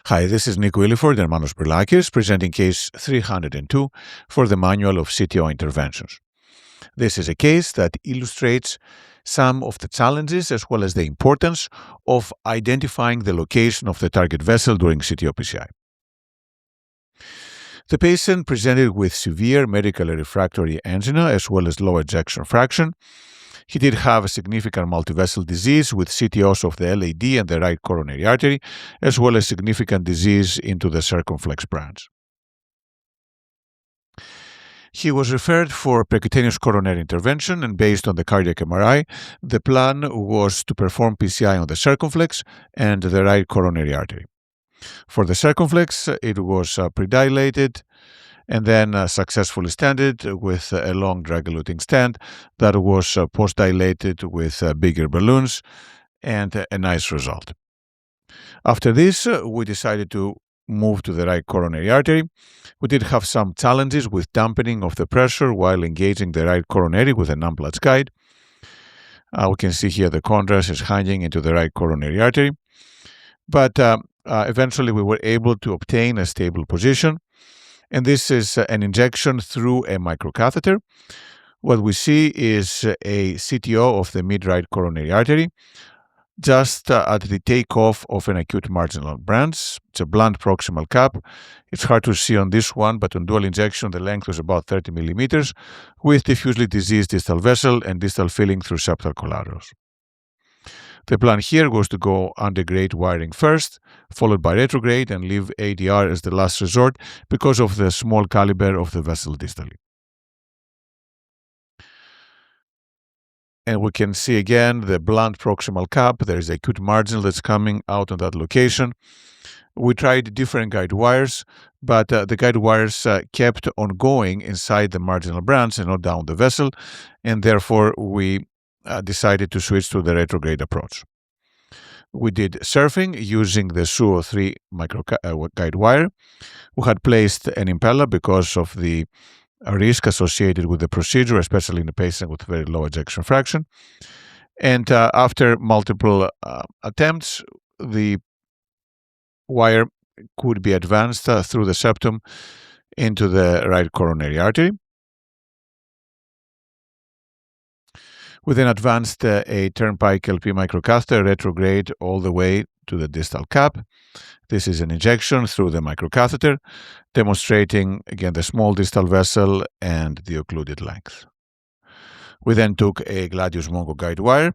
Hi, this is Nico Illiford and Manos Brilakis presenting case 302 for the Manual of CTO Interventions. This is a case that illustrates some of the challenges as well as the importance of identifying the location of the target vessel during CTO PCI. The patient presented with severe medically refractory angina as well as low ejection fraction. He did have a significant multivessel disease with CTOs of the LAD and the right coronary artery, as well as significant disease into the circumflex branch. He was referred for percutaneous coronary intervention, and based on the cardiac MRI, the plan was to perform PCI on the circumflex and the right coronary artery. For the circumflex, it was predilated and then successfully stented with a long drug-eluting stent that was post-dilated with bigger balloons and a nice result. After this, we decided to move to the right coronary artery. We did have some challenges with dampening of the pressure while engaging the right coronary with an Amplatz guide. We can see here the contrast is hanging into the right coronary artery. But eventually we were able to obtain a stable position. And this is an injection through a microcatheter. What we see is a CTO of the mid-right coronary artery, just at the takeoff of an acute marginal branch. It's a blunt proximal cap. It's hard to see on this one, but on dual injection, the length was about 30 millimeters, with diffusely diseased distal vessel and distal filling through septal collaterals. The plan here was to go Antegrade wiring first, followed by retrograde, and leave ADR as the last resort because of the small caliber of the vessel distally. And we can see again the blunt proximal cap. There is a acute marginal that's coming out on that location. We tried different guide wires, but the guide wires kept on going inside the marginal branch and not down the vessel, and therefore we decided to switch to the retrograde approach. We did surfing using the Suoh 3 guide wire. We had placed an impeller because of the risk associated with the procedure, especially in a patient with very low ejection fraction. And after multiple attempts, the wire could be advanced through the septum into the right coronary artery. We then advanced a turnpike LP microcatheter retrograde all the way to the distal cap. This is an injection through the microcatheter, demonstrating again the small distal vessel and the occluded length. We then took a gladius mongo guide wire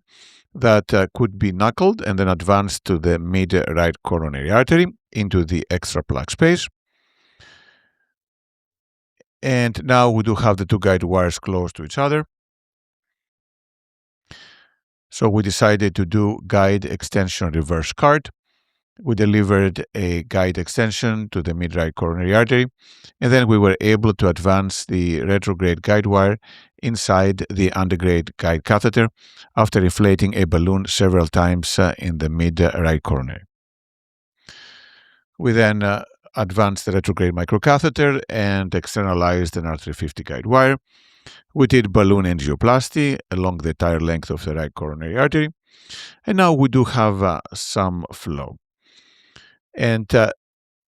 that could be knuckled and then advanced to the mid-right coronary artery into the extra plug space. And now we do have the two guide wires close to each other. So we decided to do guide extension reverse cart. We delivered a guide extension to the mid-right coronary artery, and then we were able to advance the retrograde guide wire inside the Antegrade guide catheter after inflating a balloon several times in the mid-right coronary. We then advanced the retrograde microcatheter and externalized an R350 guide wire. We did balloon angioplasty along the entire length of the right coronary artery, and now we do have some flow. And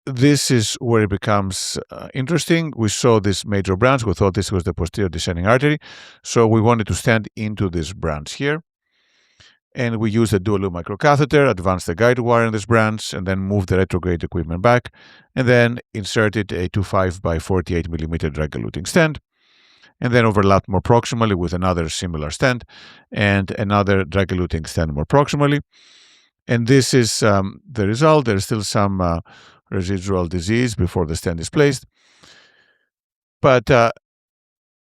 this is where it becomes interesting. We saw this major branch. We thought this was the posterior descending artery, so we wanted to stand into this branch here. And we used a dual loop microcatheter, advanced the guide wire in this branch, and then moved the retrograde equipment back, and then inserted a 25 by 48 millimeter drug-eluting stent, and then overlapped more proximally with another similar stent and another drug-eluting stent more proximally. And this is the result. There's still some residual disease before the stent is placed. But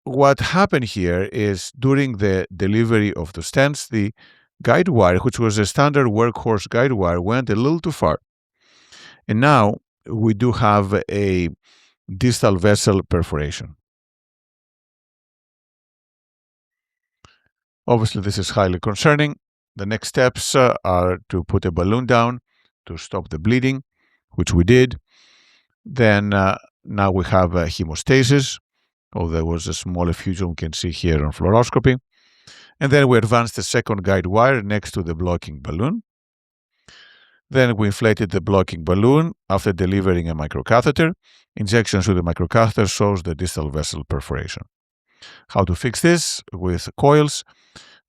what happened here is during the delivery of the stents, the guide wire, which was a standard workhorse guide wire, went a little too far. And now we do have a distal vessel perforation. Obviously, this is highly concerning. The next steps are to put a balloon down to stop the bleeding, which we did. Then now we have hemostasis. There was a small effusion we can see here on fluoroscopy. And then we advanced the second guide wire next to the blocking balloon. Then we inflated the blocking balloon after delivering a microcatheter. Injections with the microcatheter shows the distal vessel perforation. How to fix this? With coils,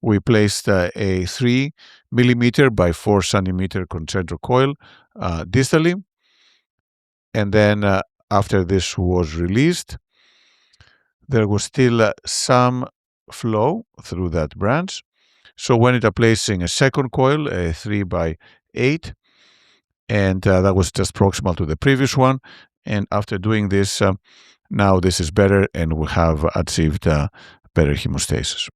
we placed a 3 millimeter by 4 centimeter Concerto coil distally. And then after this was released, there was still some flow through that branch. So we ended up placing a second coil, a 3 by 8, and that was just proximal to the previous one. And after doing this, now this is better, and we have achieved better hemostasis.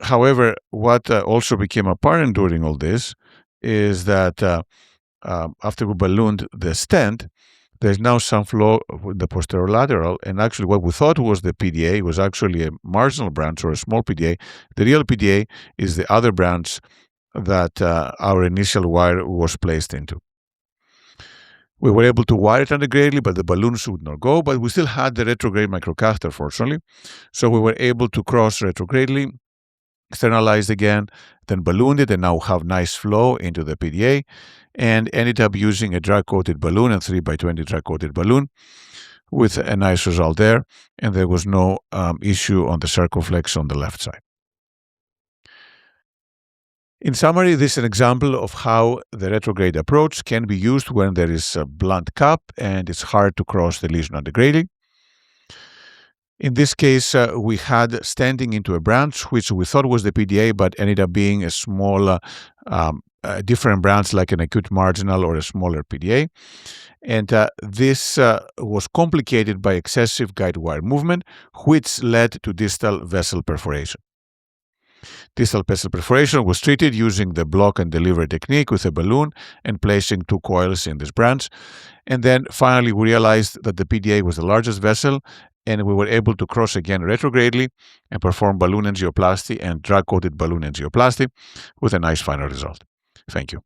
However, what also became apparent during all this is that after we ballooned the stent, there's now some flow with the posterolateral, and actually what we thought was the PDA was actually a marginal branch or a small PDA. The real PDA is the other branch that our initial wire was placed into. We were able to wire it antegradely, but the balloons would not go, but we still had the retrograde microcatheter, fortunately. So we were able to cross retrogradely, externalized again, then ballooned it, and now have nice flow into the PDA, and ended up using a drug-coated balloon, a 3 by 20 drug-coated balloon, with a nice result there, and there was no issue on the circumflex on the left side. In summary, this is an example of how the retrograde approach can be used when there is a blunt cup and it's hard to cross the lesion antegradely. In this case, we had stenting into a branch, which we thought was the PDA, but ended up being a small, different branch like an acute marginal or a smaller PDA. And this was complicated by excessive guidewire movement, which led to distal vessel perforation. Distal vessel perforation was treated using the block and deliver technique with a balloon and placing 2 coils in this branch. And then finally we realized that the PDA was the largest vessel, and we were able to cross again retrogradely and perform balloon angioplasty and drug-coated balloon angioplasty with a nice final result. Thank you.